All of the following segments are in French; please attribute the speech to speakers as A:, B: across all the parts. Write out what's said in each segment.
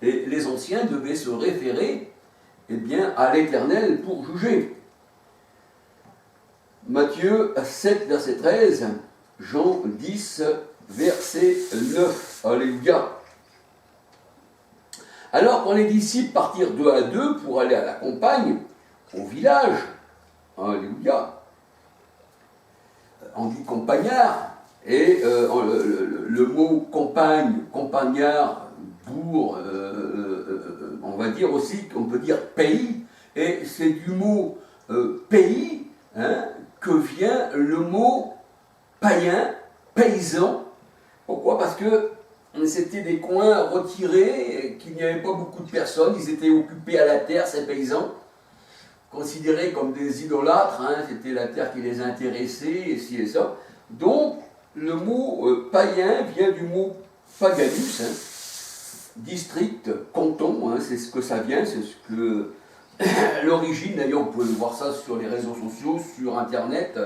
A: Et les anciens devaient se référer eh bien, à l'Éternel pour juger. Matthieu 7, verset 13, Jean 10, verset 9. Alléluia. Alors, quand les disciples partirent deux à deux pour aller à la campagne, au village, alléluia, on dit campagnard, et le mot campagne, campagnard, bourg, on va dire aussi, on peut dire pays, et c'est du mot pays que vient le mot païen, paysan. Pourquoi? Parce que c'était des coins retirés, qu'il n'y avait pas beaucoup de personnes, ils étaient occupés à la terre, ces paysans, considérés comme des idolâtres, c'était la terre qui les intéressait, et ci et ça. Donc, le mot païen vient du mot paganus, district, canton, c'est ce que ça vient, c'est ce que l'origine, d'ailleurs vous pouvez voir ça sur les réseaux sociaux, sur internet,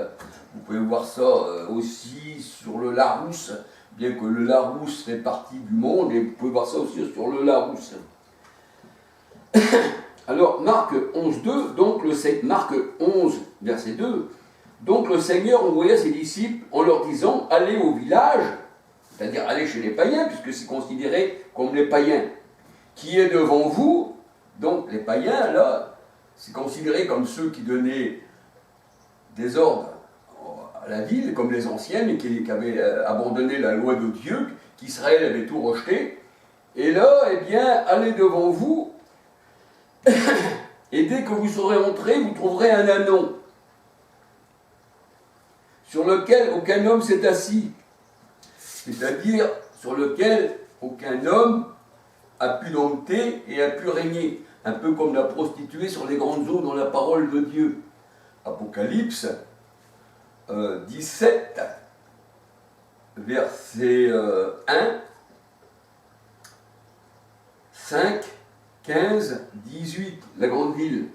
A: vous pouvez voir ça aussi sur le Larousse, bien que le Larousse fait partie du monde, et vous pouvez voir ça aussi sur le Larousse. Alors, Marc 11, 2, donc Marc 11, verset 2, donc le Seigneur envoya ses disciples en leur disant, allez au village, c'est-à-dire allez chez les païens, puisque c'est considéré comme les païens, qui est devant vous. Donc les païens, là, c'est considéré comme ceux qui donnaient des ordres à la ville, comme les anciens, mais qui avaient abandonné la loi de Dieu, qu'Israël avait tout rejeté. Et là, eh bien, allez devant vous, et dès que vous serez entrés, vous trouverez un anon, sur lequel aucun homme s'est assis, c'est-à-dire sur lequel aucun homme a pu dompter et a pu régner, un peu comme la prostituée sur les grandes eaux dans la parole de Dieu. Apocalypse 17, verset 1, 5, 15, 18, la grande ville.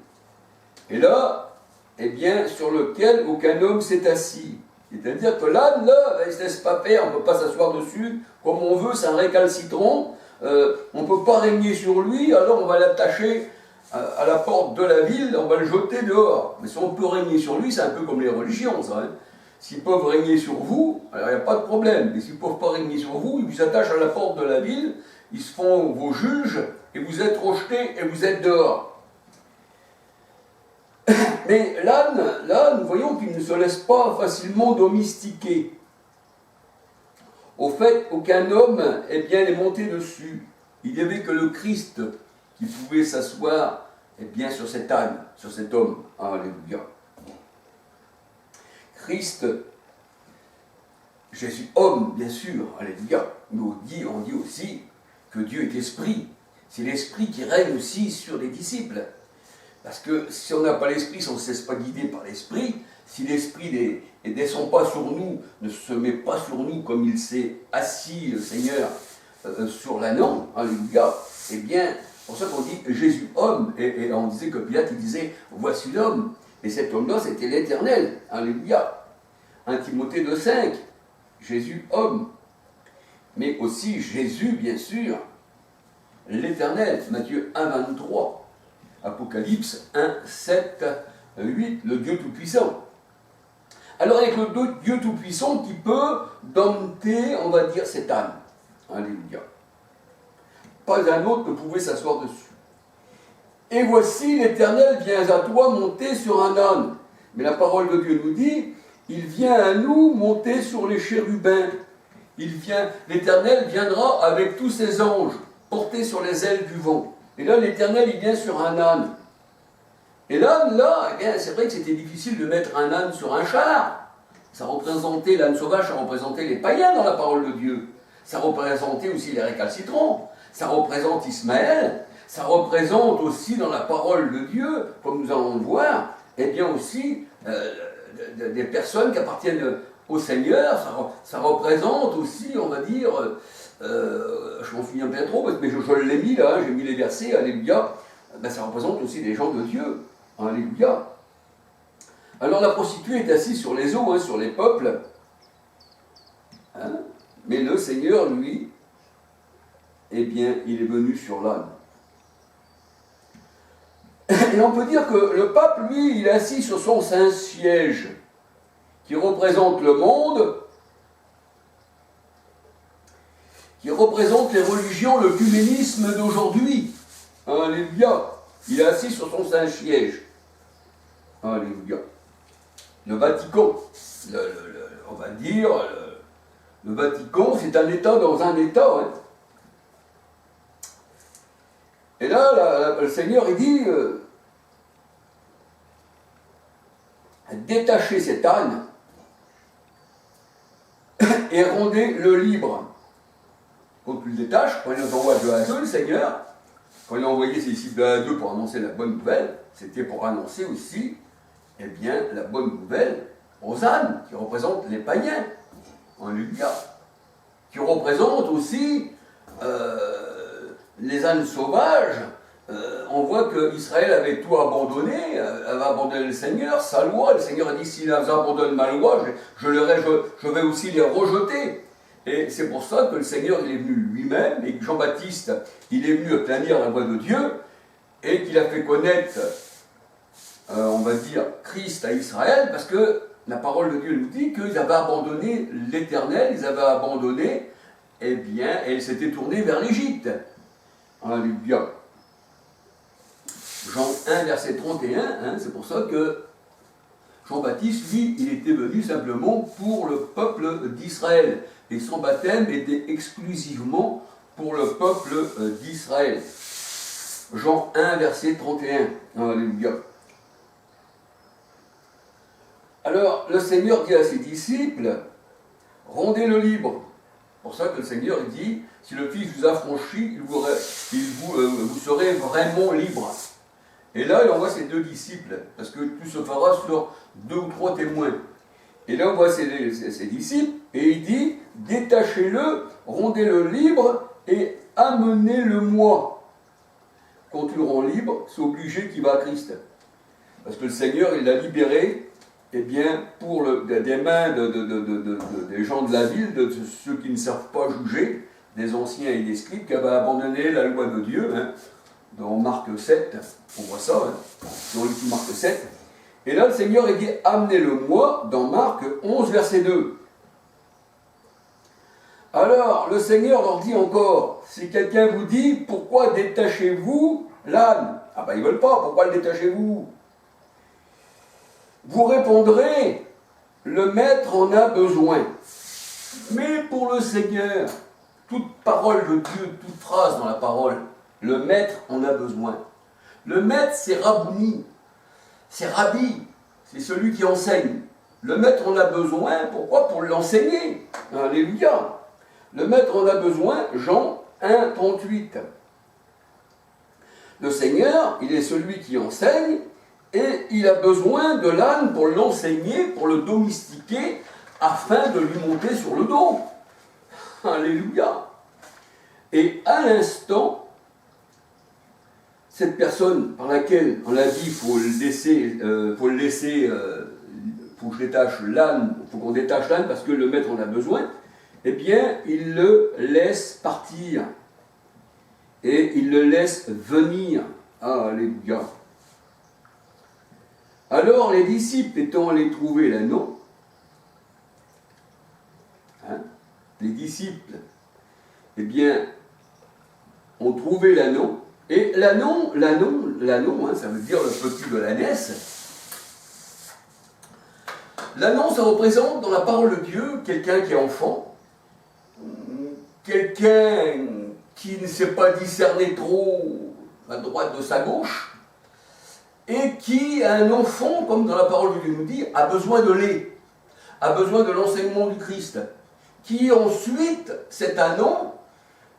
A: Et là, eh bien, sur lequel aucun homme s'est assis. C'est-à-dire que l'âne, là, il ne se laisse pas faire, on ne peut pas s'asseoir dessus comme on veut, c'est un récalcitrant, on ne peut pas régner sur lui, alors on va l'attacher à la porte de la ville, on va le jeter dehors. Mais si on peut régner sur lui, c'est un peu comme les religions, ça. S'ils peuvent régner sur vous, alors il n'y a pas de problème. Mais s'ils ne peuvent pas régner sur vous, ils vous attachent à la porte de la ville, ils se font vos juges, et vous êtes rejetés, et vous êtes dehors. Mais l'âne, voyons qu'il ne se laisse pas facilement domestiquer. Au fait, aucun homme eh bien, n'est monté dessus. Il n'y avait que le Christ qui pouvait s'asseoir eh bien, sur cet âne, sur cet homme. Alléluia. Christ, Jésus homme, bien sûr, alléluia. Mais on dit aussi que Dieu est esprit. C'est l'esprit qui règne aussi sur les disciples. Parce que si on n'a pas l'esprit, si on ne se laisse pas guider par l'esprit, si l'esprit ne descend pas sur nous, ne se met pas sur nous comme il s'est assis, le Seigneur, sur l'ânon, alléluia, eh bien, c'est pour ça qu'on dit Jésus homme, et on disait que Pilate, il disait, voici l'homme, et cet homme-là, c'était l'Éternel, alléluia. 1 Timothée 2,5, Jésus homme, mais aussi Jésus, bien sûr, l'Éternel, Matthieu 1,23. Apocalypse 1, 7, 8, le Dieu Tout-Puissant. Alors avec le Dieu Tout-Puissant qui peut dompter, on va dire, cet âne. Alléluia. Pas un autre ne pouvait s'asseoir dessus. Et voici, l'Éternel vient à toi monter sur un âne. Mais la parole de Dieu nous dit, il vient à nous monter sur les chérubins. L'Éternel viendra avec tous ses anges, portés sur les ailes du vent. Et là, l'Éternel, il vient sur un âne. Et l'âne, là, eh bien, c'est vrai que c'était difficile de mettre un âne sur un char. Ça représentait, l'âne sauvage, ça représentait les païens dans la parole de Dieu. Ça représentait aussi les récalcitrants. Ça représente Ismaël. Ça représente aussi dans la parole de Dieu, comme nous allons le voir, eh bien aussi des personnes qui appartiennent au Seigneur. Ça représente aussi, on va dire... je m'en souviens bien trop, mais je l'ai mis là, j'ai mis les versets, alléluia, ben, ça représente aussi les gens de Dieu, alléluia. Alors la prostituée est assise sur les eaux, sur les peuples, mais le Seigneur, lui, eh bien, il est venu sur l'âne. Et on peut dire que le pape, lui, il est assis sur son Saint-Siège, qui représente le monde, qui représente les religions, le l'œcuménisme d'aujourd'hui. Alléluia. Il est assis sur son Saint-Siège. Alléluia. Le Vatican, on va dire, le Vatican, c'est un État dans un État. Hein. Et là, le Seigneur, il dit, détachez cet âne et rendez-le libre. Quand tu le détaches, quand il nous envoie de 1 à 2, le Seigneur, quand il a envoyé ses disciples de 1 à 2 pour annoncer la bonne nouvelle, c'était pour annoncer aussi, eh bien, la bonne nouvelle aux ânes, qui représentent les païens, Alléluia, qui représentent aussi les ânes sauvages. On voit qu'Israël avait tout abandonné, avait abandonné le Seigneur, sa loi. Le Seigneur a dit, s'ils abandonnent ma loi, je vais aussi les rejeter. Et c'est pour ça que le Seigneur il est venu lui-même, et que Jean-Baptiste, il est venu obtenir la voix de Dieu, et qu'il a fait connaître, on va dire, Christ à Israël, parce que la parole de Dieu nous dit qu'ils avaient abandonné l'Éternel, ils avaient abandonné, eh bien, et ils s'étaient tournés vers l'Égypte. Alléluia. Jean 1, verset 31, hein, c'est pour ça que Jean-Baptiste, lui, il était venu simplement pour le peuple d'Israël. Et son baptême était exclusivement pour le peuple d'Israël. Jean 1, verset 31. Alléluia. Alors, le Seigneur dit à ses disciples, rendez-le libre. C'est pour ça que le Seigneur dit, si le Fils vous a franchi, vous serez vraiment libre. Et là, il envoie ses 2 disciples, parce que tout se fera sur 2 ou 3 témoins. Et là, on voit ses disciples, et il dit, détachez-le, rendez-le libre, et amenez-le-moi. Quand tu le rends libre, c'est obligé qu'il va à Christ. Parce que le Seigneur, il l'a libéré, eh bien, des mains des gens de la ville, de ceux qui ne savent pas juger, des anciens et des scribes, qui avaient abandonné la loi de Dieu, hein. Dans Marc 7, on voit ça, hein, dans Marc 7. Et là, le Seigneur, il dit, amenez-le-moi, dans Marc 11, verset 2. Alors, le Seigneur leur dit encore, si quelqu'un vous dit, pourquoi détachez-vous l'âne? Ah ben, ils ne veulent pas, pourquoi le détachez-vous? Vous répondrez, le maître en a besoin. Mais pour le Seigneur, toute parole de Dieu, toute phrase dans la parole, le maître en a besoin. Le maître, c'est Rabouni, c'est Rabbi, c'est celui qui enseigne. Le maître en a besoin, pourquoi? Pour l'enseigner. Alléluia. Le maître en a besoin, Jean 1, 38. Le Seigneur, il est celui qui enseigne, et il a besoin de l'âne pour l'enseigner, pour le domestiquer, afin de lui monter sur le dos. Alléluia. Et à l'instant, cette personne par laquelle on l'a dit, il faut que je détache l'âne, il faut qu'on détache l'âne parce que le maître en a besoin, eh bien, il le laisse partir. Et il le laisse venir. Alléluia. Alors les disciples étant allés trouver l'agneau, hein, les disciples, eh bien, ont trouvé l'agneau, et l'agneau, hein, ça veut dire le petit de l'ânesse. L'agneau, ça représente dans la parole de Dieu quelqu'un qui est enfant, quelqu'un qui ne sait pas discerner trop à droite de sa gauche, et qui, un enfant, comme dans la parole de Dieu nous dit, a besoin de lait, a besoin de l'enseignement du Christ, qui ensuite, cet âne,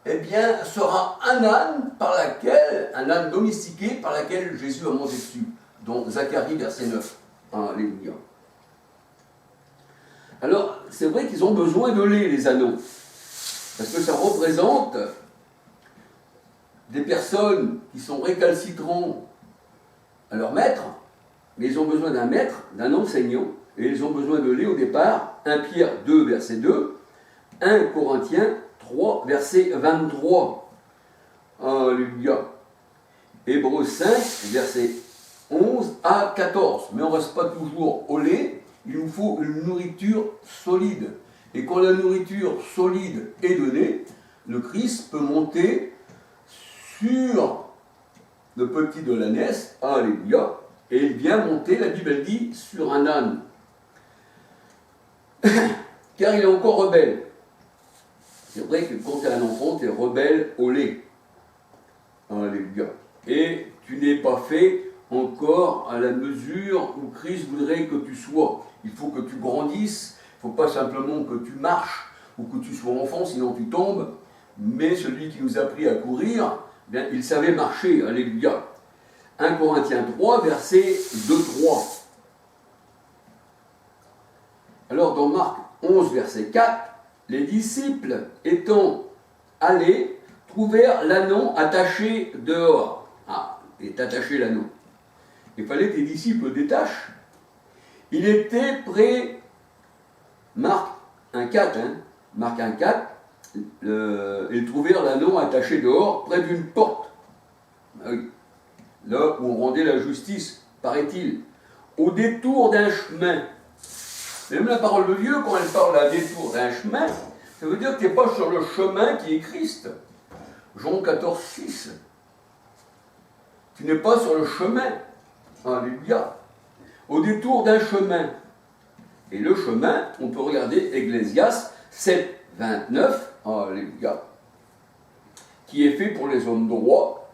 A: eh bien, sera un âne un âne domestiqué par laquelle Jésus a monté dessus, dans Zacharie, verset 9. Alléluia. Alors, c'est vrai qu'ils ont besoin de lait, les ânes, parce que ça représente des personnes qui sont récalcitrants à leur maître, mais ils ont besoin d'un maître, d'un enseignant, et ils ont besoin de lait au départ. 1 Pierre 2, verset 2, 1 Corinthiens 3, verset 23. Alléluia. Hébreux 5, versets 11 à 14. Mais on ne reste pas toujours au lait, il nous faut une nourriture solide. Et quand la nourriture solide est donnée, le Christ peut monter sur le petit de l'ânesse, alléluia, et il vient monter, la Bible dit, sur un âne. Car il est encore rebelle. C'est vrai que quand tu as un enfant, tu es rebelle au lait. Alléluia. Et tu n'es pas fait encore à la mesure où Christ voudrait que tu sois. Il faut que tu grandisses, il ne faut pas simplement que tu marches ou que tu sois enfant, sinon tu tombes. Mais celui qui nous a appris à courir, bien, il savait marcher. Alléluia. 1 Corinthiens 3, verset 2-3. Alors dans Marc 11, verset 4, les disciples étant allés, trouvèrent l'ânon attaché dehors. Ah, est attaché l'ânon. Il fallait que les disciples le détachent. Il était près, Marc 1,4, Marc 1,4, ils trouvèrent l'ânon attaché dehors, près d'une porte. Ah oui, là où on rendait la justice, paraît-il, au détour d'un chemin. Même la parole de Dieu, quand elle parle à détour d'un chemin, ça veut dire que tu n'es pas sur le chemin qui est Christ. Jean 14, 6. Tu n'es pas sur le chemin. Alléluia. Au détour d'un chemin. Et le chemin, on peut regarder Ecclésiaste 7, 29. Alléluia. Qui est fait pour les hommes droits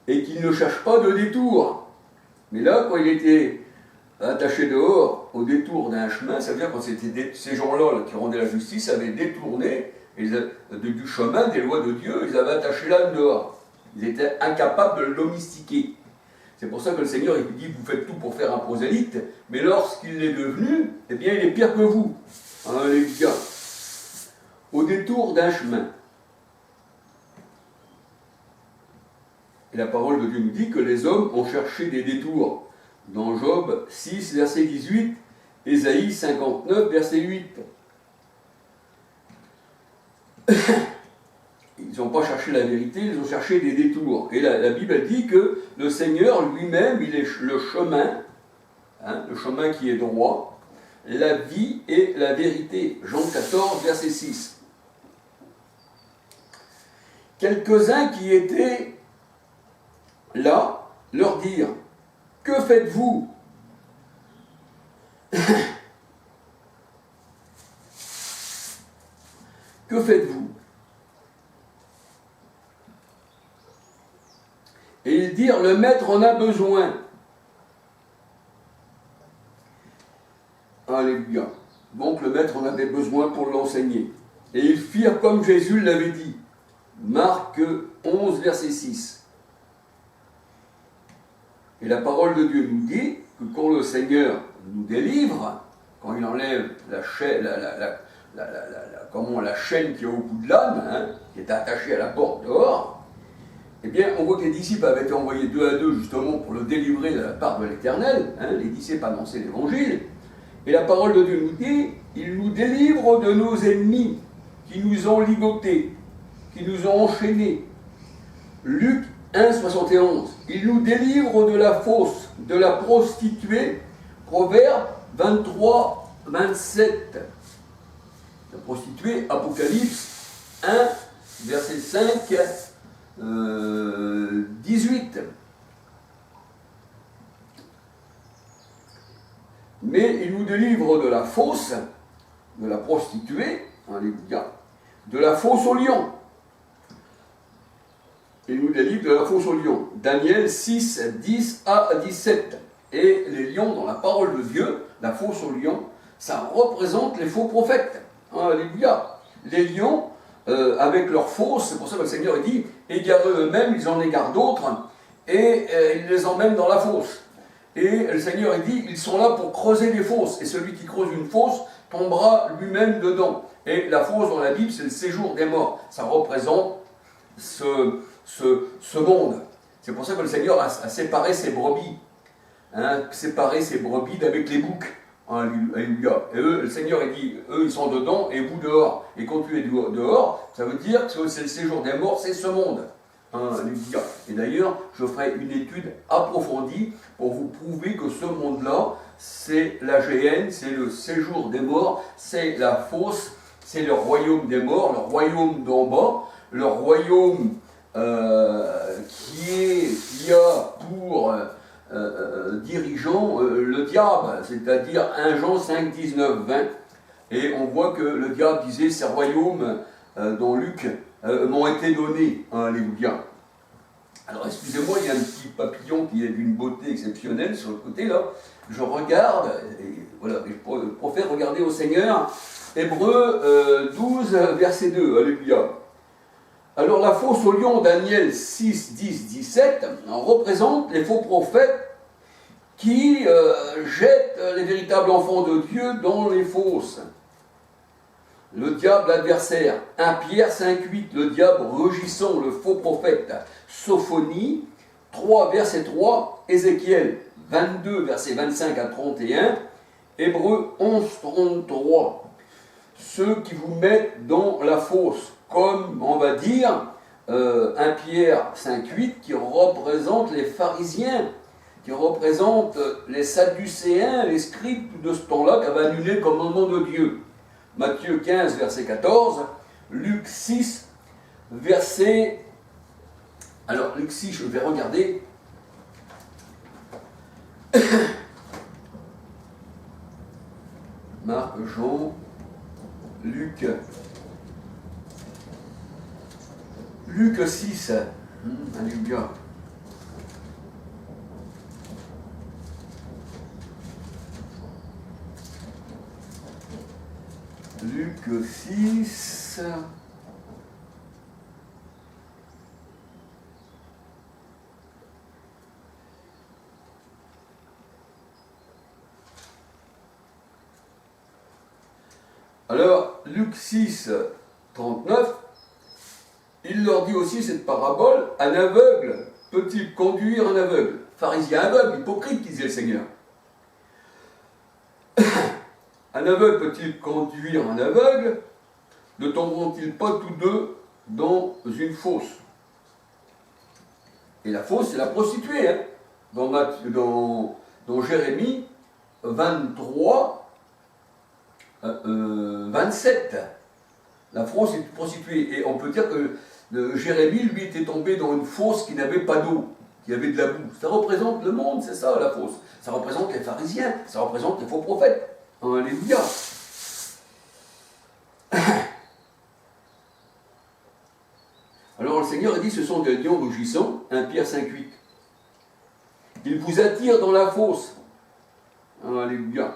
A: et qui ne cherchent pas de détour. Mais là, quand il était attaché dehors au détour d'un chemin, ça veut dire quand c'était ces gens-là qui rendaient la justice avaient détourné du chemin, des lois de Dieu, ils avaient attaché l'âne dehors. Ils étaient incapables de le domestiquer. C'est pour ça que le Seigneur il dit, vous faites tout pour faire un prosélyte, mais lorsqu'il est devenu, eh bien il est pire que vous. Alléluia. Au détour d'un chemin. Et la parole de Dieu nous dit que les hommes ont cherché des détours. Dans Job 6, verset 18, Ésaïe 59, verset 8. Ils n'ont pas cherché la vérité, ils ont cherché des détours. Et la Bible dit que le Seigneur lui-même, il est le chemin, le chemin qui est droit, la vie et la vérité. Jean 14, verset 6. Quelques-uns qui étaient là leur dirent, que faites-vous? Que faites-vous? Et ils dirent, le maître en a besoin. Alléluia. Donc le maître en avait besoin pour l'enseigner. Et ils firent comme Jésus l'avait dit. Marc 11, verset 6. Et la parole de Dieu nous dit que quand le Seigneur nous délivre, quand il enlève la chaîne, la chaîne qui est au bout de l'âne, qui est attachée à la porte dehors, eh bien, on voit que les disciples avaient été envoyés 2 à 2 justement pour le délivrer de la part de l'Éternel. Les disciples annonçaient l'Évangile. Et la parole de Dieu nous dit, il nous délivre de nos ennemis qui nous ont ligotés, qui nous ont enchaînés. Luc 1, 71. Il nous délivre de la fausse, de la prostituée. Proverbe 23, 27. La prostituée, Apocalypse 1, verset 5, 18. Mais il nous délivre de la fausse, de la prostituée, alléluia, de la fausse au lion. Il nous délivre de la fosse aux lions. Daniel 6, 10 à 17. Et les lions, dans la parole de Dieu, la fosse aux lions, ça représente les faux prophètes. Alléluia. Les lions, avec leurs fausses, c'est pour ça que le Seigneur dit, égarés eux-mêmes, ils en égarent d'autres, et ils les emmènent dans la fosse. Et le Seigneur dit, ils sont là pour creuser des fosses, et celui qui creuse une fosse tombera lui-même dedans. Et la fosse dans la Bible, c'est le séjour des morts. Ça représente ce monde. C'est pour ça que le Seigneur a séparé ses brebis, séparé ses brebis d'avec les boucs. Alléluia. Et eux, le Seigneur, il dit, eux, ils sont dedans et vous dehors. Et quand tu es dehors, ça veut dire que c'est le séjour des morts, c'est ce monde. Alléluia. Et d'ailleurs, je ferai une étude approfondie pour vous prouver que ce monde-là, c'est la GN, c'est le séjour des morts, c'est la fosse, c'est le royaume des morts, le royaume d'en bas, le royaume qui a pour dirigeant le diable, c'est-à-dire 1 Jean 5, 19, 20. Et on voit que le diable disait ces royaumes dans Luc m'ont été donnés. Alléluia. Alors excusez-moi, il y a un petit papillon qui est d'une beauté exceptionnelle sur le côté là. Je regarde, et voilà, je préfère regarder au Seigneur. Hébreux 12, verset 2. Alléluia. Alors la fosse au lion, Daniel 6, 10, 17, représente les faux prophètes qui jettent les véritables enfants de Dieu dans les fosses. Le diable adversaire, 1 Pierre 5, 8, le diable rugissant le faux prophète, Sophonie, 3, verset 3, Ézéchiel 22, verset 25 à 31, Hébreux 11, 33. Ceux qui vous mettent dans la fosse, comme on va dire 1 Pierre 5, 8, qui représente les pharisiens, qui représente les sadducéens, les scribes de ce temps-là, qui avaient annulé le commandement de Dieu. Matthieu 15, verset 14, Luc 6, verset... Alors, Luc 6, je vais regarder. Marc, Jean, Luc 6, alléluia. Luc 6. Alors, Luc 6, 39, il leur dit aussi cette parabole, un aveugle peut-il conduire un aveugle? Pharisien aveugle, hypocrite, disait le Seigneur. Un aveugle peut-il conduire un aveugle? Ne tomberont-ils pas tous deux dans une fosse? Et la fosse, c'est la prostituée. Hein. Dans Jérémie 23, 27, la fosse est une prostituée. Et on peut dire que Jérémie, lui, était tombé dans une fosse qui n'avait pas d'eau, qui avait de la boue. Ça représente le monde, c'est ça, la fosse. Ça représente les pharisiens, ça représente les faux prophètes. Alléluia. Alors le Seigneur a dit, ce sont des lions rugissants, 1 Pierre 5, 8. Ils vous attirent dans la fosse. Alléluia.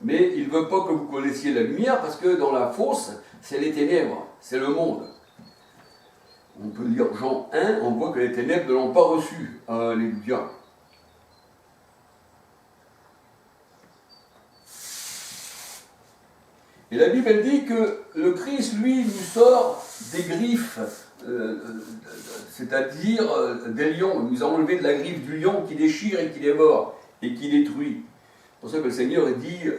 A: Mais il ne veut pas que vous connaissiez la lumière, parce que dans la fosse, c'est les ténèbres, c'est le monde. On peut lire Jean 1, on voit que les ténèbres ne l'ont pas reçu. Alléluia. Et la Bible, elle dit que le Christ, lui, nous sort des griffes, c'est-à-dire des lions. Il nous a enlevé de la griffe du lion qui déchire et qui dévore et qui détruit. C'est pour ça que le Seigneur dit,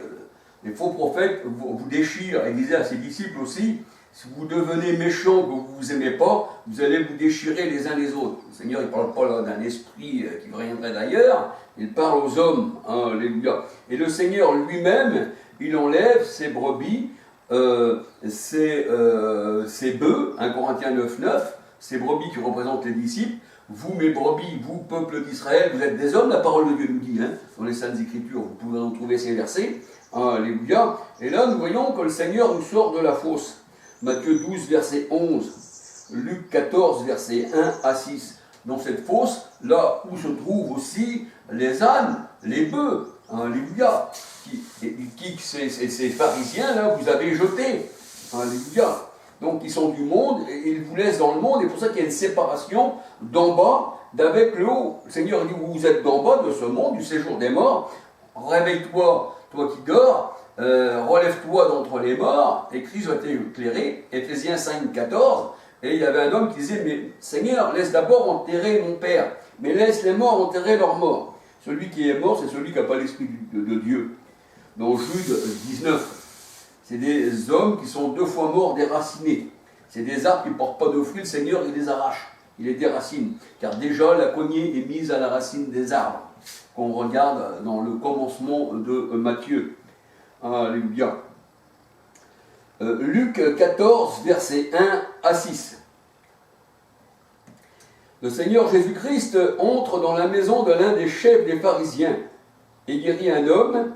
A: les faux prophètes vous déchirent. Il disait à ses disciples aussi, si vous devenez méchants, que vous ne vous aimez pas, vous allez vous déchirer les uns les autres. Le Seigneur, il ne parle pas là d'un esprit qui viendrait d'ailleurs, il parle aux hommes. Alléluia. Et le Seigneur lui-même, il enlève ses brebis, ses bœufs, 1 Corinthiens 9, 9, ces brebis qui représentent les disciples. Vous, mes brebis, vous, peuple d'Israël, vous êtes des hommes, la parole de Dieu nous dit, dans les Saintes Écritures, vous pouvez retrouver ces versets. Alléluia. Et là, nous voyons que le Seigneur nous sort de la fosse. Matthieu 12, verset 11, Luc 14, verset 1 à 6. Dans cette fosse, là où se trouvent aussi les ânes, les bœufs. Alléluia. Ces pharisiens, là, vous avez jetés. Alléluia. Donc, ils sont du monde, et ils vous laissent dans le monde, et pour ça qu'il y a une séparation d'en bas d'avec le haut. Le Seigneur dit, vous êtes d'en bas de ce monde, du séjour des morts, réveille-toi, toi qui dors, relève-toi d'entre les morts, et Christ va t'éclairer, Éphésiens 5, 14, et il y avait un homme qui disait, mais Seigneur, laisse d'abord enterrer mon Père, mais laisse les morts enterrer leurs morts. Celui qui est mort, c'est celui qui n'a pas l'Esprit de Dieu. dans Jude 19. C'est des hommes qui sont 2 fois morts déracinés. C'est des arbres qui ne portent pas de fruits, le Seigneur il les arrache, il les déracine. Car déjà la cognée est mise à la racine des arbres, qu'on regarde dans le commencement de Matthieu. Alléluia. Luc 14, versets 1 à 6. Le Seigneur Jésus-Christ entre dans la maison de l'un des chefs des pharisiens et guérit un homme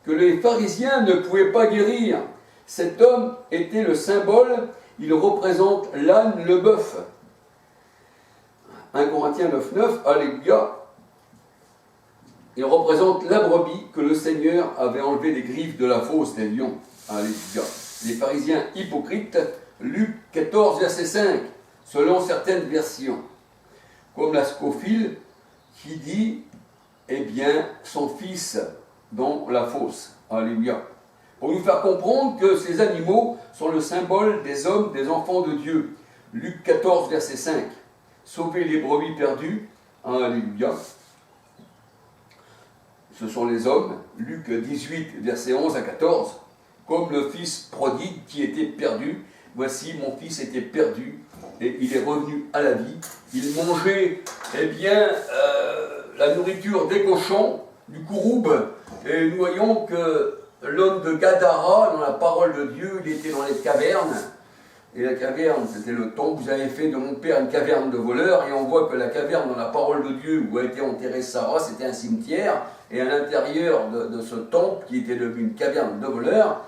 A: que les pharisiens ne pouvaient pas guérir. Cet homme était le symbole, il représente l'âne, le bœuf. 1 Corinthiens 9, 9, alléluia. Il représente la brebis que le Seigneur avait enlevé des griffes de la fosse des lions. Alléluia. Les pharisiens hypocrites, Luc 14, verset 5, selon certaines versions. Comme la Scofield qui dit, eh bien, son fils dans la fosse. Alléluia. Pour nous faire comprendre que ces animaux sont le symbole des hommes, des enfants de Dieu. Luc 14, verset 5. Sauver les brebis perdues. Alléluia. Ce sont les hommes. Luc 18, verset 11 à 14. Comme le fils prodigue qui était perdu. Voici, mon fils était perdu et il est revenu à la vie. Il mangeait, eh bien, la nourriture des cochons, du couroube. Et nous voyons que l'homme de Gadara, dans la parole de Dieu, il était dans les cavernes. Et la caverne, c'était le tombe. Vous avez fait de mon père une caverne de voleurs. Et on voit que la caverne, dans la parole de Dieu, où a été enterrée Sarah, c'était un cimetière. Et à l'intérieur de ce temple, qui était devenu une caverne de voleurs,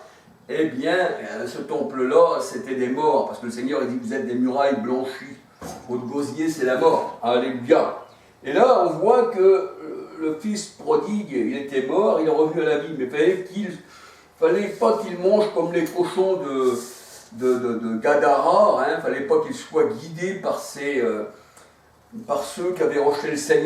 A: eh bien, ce temple-là, c'était des morts. Parce que le Seigneur, il dit, vous êtes des murailles blanchies. Votre gosier, c'est la mort. Alléluia. Et là, on voit que le fils prodigue, il était mort, il est revenu à la vie. Mais il fallait pas qu'il mange comme les cochons de Gadara. Il ne fallait pas qu'il soit guidé par ceux qui avaient rejeté le Seigneur.